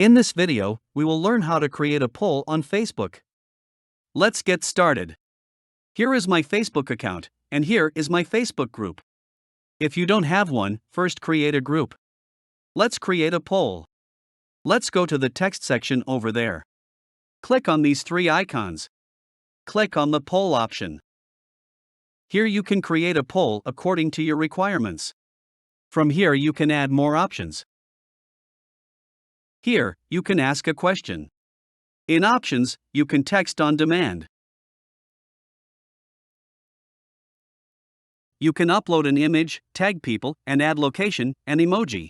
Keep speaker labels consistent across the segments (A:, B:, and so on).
A: In this video, we will learn how to create a poll on Facebook. Let's get started. Here is my Facebook account, and here is my Facebook group. If you don't have one, first create a group. Let's create a poll. Let's go to the text section over there. Click on these three icons. Click on the poll option. Here you can create a poll according to your requirements. From here you can add more options. Here, you can ask a question. In options, you can text on demand. You can upload an image, tag people, and add location and emoji.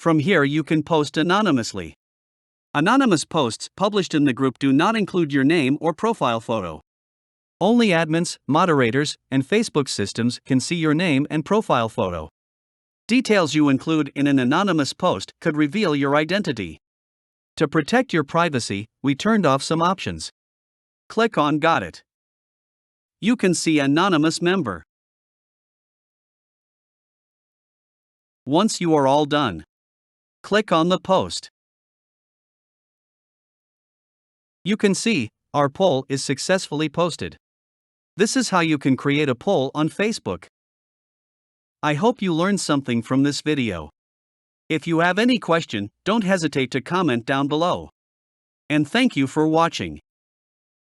A: From here you can post anonymously. Anonymous posts published in the group do not include your name or profile photo. Only admins, moderators, and Facebook systems can see your name and profile photo. Details you include in an anonymous post could reveal your identity. To protect your privacy, we turned off some options. Click on Got It. You can see Anonymous Member. Once you are all done, click on the post. You can see, our poll is successfully posted. This is how you can create a poll on Facebook. I hope you learned something from this video. If you have any question, don't hesitate to comment down below. And thank you for watching.